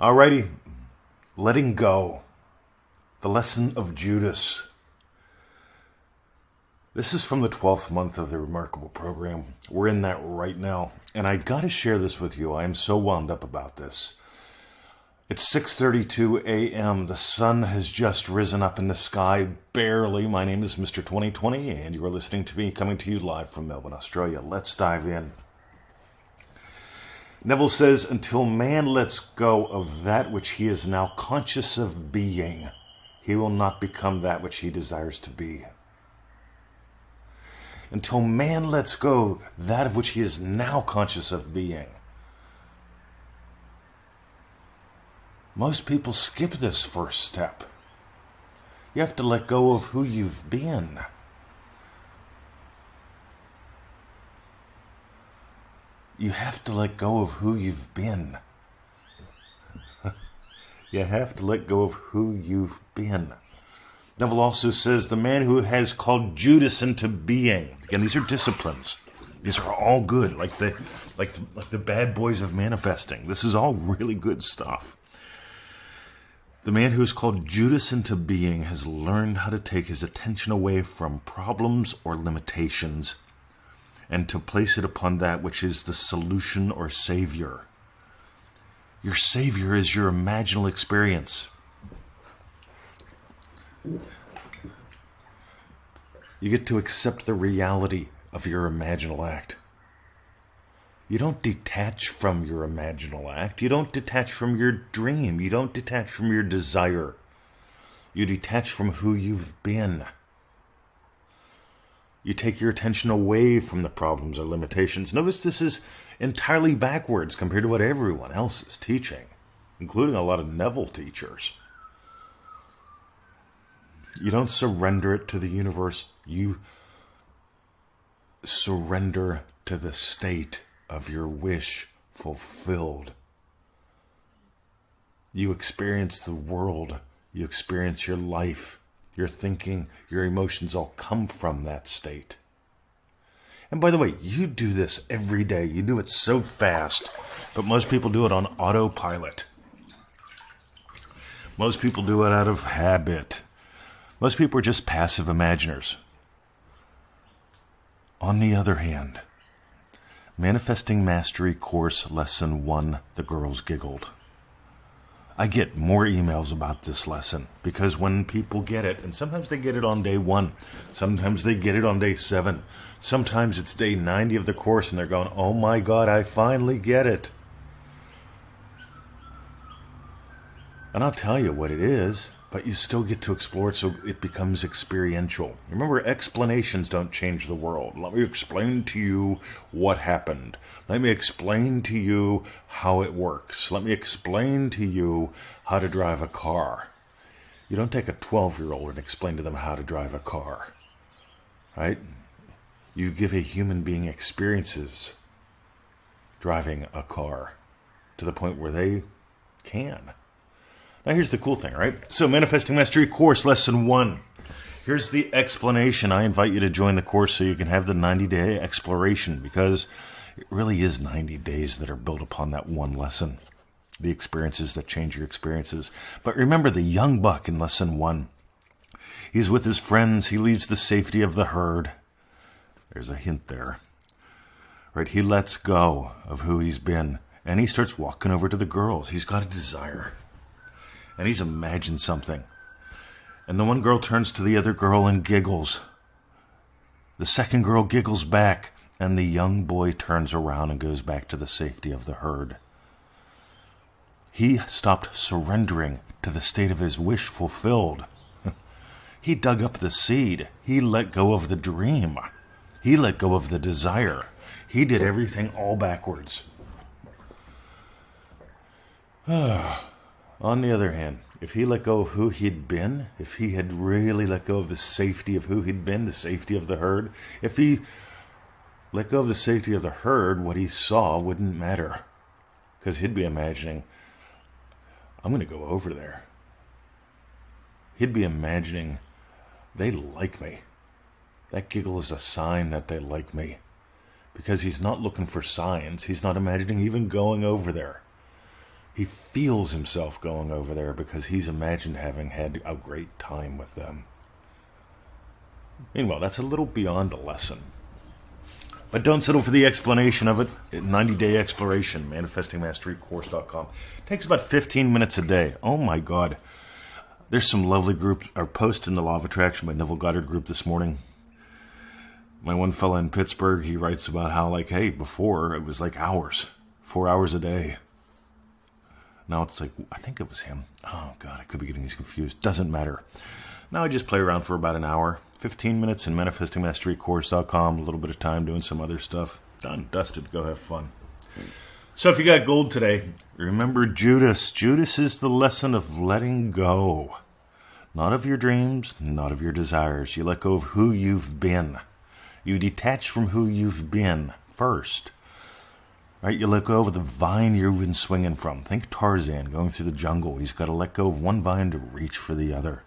Alrighty, letting go. The lesson of Judas. This is from the 12th month of the Remarkable program. We're in that right now. And I got to share this with you. I am so wound up about this. It's 6:32 a.m. The sun has just risen up in the sky, barely. My name is Mr. 2020, and you are listening to me coming to you live from Melbourne, Australia. Let's dive in. Neville says, until man lets go of that which he is now conscious of being, he will not become that which he desires to be. Until man lets go that of which he is now conscious of being. Most people skip this first step. You have to let go of who you've been. You have to let go of who you've been. You have to let go of who you've been. Neville also says the man who has called Judas into being. Again, these are disciplines. These are all good, like the bad boys of manifesting. This is all really good stuff. The man who has called Judas into being has learned how to take his attention away from problems or limitations and to place it upon that which is the solution or savior. Your savior is your imaginal experience. You get to accept the reality of your imaginal act. You don't detach from your imaginal act. You don't detach from your dream. You don't detach from your desire. You detach from who you've been. You take your attention away from the problems or limitations. Notice this is entirely backwards compared to what everyone else is teaching, including a lot of Neville teachers. You don't surrender it to the universe. You surrender to the state of your wish fulfilled. You experience the world. You experience your life. Your thinking, your emotions all come from that state. And by the way, you do this every day. You do it so fast, but most people do it on autopilot. Most people do it out of habit. Most people are just passive imaginers. On the other hand, Manifesting Mastery Course Lesson 1, the girls giggled. I get more emails about this lesson because when people get it, and sometimes they get it on day 1, sometimes they get it on day 7, sometimes it's day 90 of the course and they're going, oh my God, I finally get it. And I'll tell you what it is, but you still get to explore it so it becomes experiential. Remember, explanations don't change the world. Let me explain to you what happened. Let me explain to you how it works. Let me explain to you how to drive a car. You don't take a 12-year-old and explain to them how to drive a car, right? You give a human being experiences driving a car to the point where they can. Now here's the cool thing, right? So Manifesting Mastery Course Lesson 1. Here's the explanation. I invite you to join the course so you can have the 90-day exploration, because it really is 90 days that are built upon that one lesson. The experiences that change your experiences. But remember the young buck in Lesson 1. He's with his friends. He leaves the safety of the herd. There's a hint there. Right? He lets go of who he's been, and he starts walking over to the girls. He's got a desire. And he's imagined something. And the one girl turns to the other girl and giggles. The second girl giggles back, and the young boy turns around and goes back to the safety of the herd. He stopped surrendering to the state of his wish fulfilled. He dug up the seed. He let go of the dream. He let go of the desire. He did everything all backwards. On the other hand, if he let go of who he'd been, if he had really let go of the safety of who he'd been, the safety of the herd, if he let go of the safety of the herd, what he saw wouldn't matter. Because he'd be imagining, I'm going to go over there. He'd be imagining, they like me. That giggle is a sign that they like me. Because he's not looking for signs. He's not imagining even going over there. He feels himself going over there because he's imagined having had a great time with them. Meanwhile, that's a little beyond a lesson. But don't settle for the explanation of it. 90-day exploration, manifestingmasterycourse.com. Takes about 15 minutes a day. Oh my God. There's some lovely groups, or post in the Law of Attraction by Neville Goddard group this morning. My one fella in Pittsburgh, he writes about how, like, hey, before it was like hours, 4 hours a day. Now it's like, I think it was him. Oh God, I could be getting these confused. Doesn't matter. Now I just play around for about an hour. 15 minutes in manifestingmasterycourse.com. A little bit of time doing some other stuff. Done, dusted, go have fun. So if you got gold today, remember Judas. Judas is the lesson of letting go. Not of your dreams, not of your desires. You let go of who you've been. You detach from who you've been first. Right? You let go of the vine you've been swinging from. Think Tarzan going through the jungle. He's got to let go of one vine to reach for the other.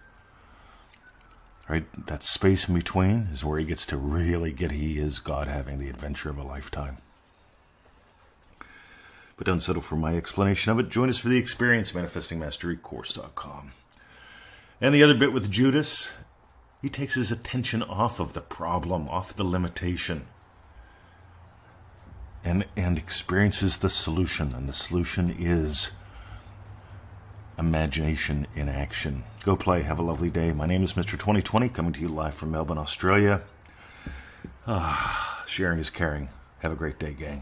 Right? That space in between is where he gets to really get he is God, having the adventure of a lifetime. But don't settle for my explanation of it. Join us for the experience, manifestingmasterycourse.com. And the other bit with Judas, he takes his attention off of the problem, off the limitation, and experiences the solution. And the solution is imagination in action. Go play. Have a lovely day. My name is Mr. 2020, coming to you live from Melbourne, Australia. Sharing is caring. Have a great day, gang.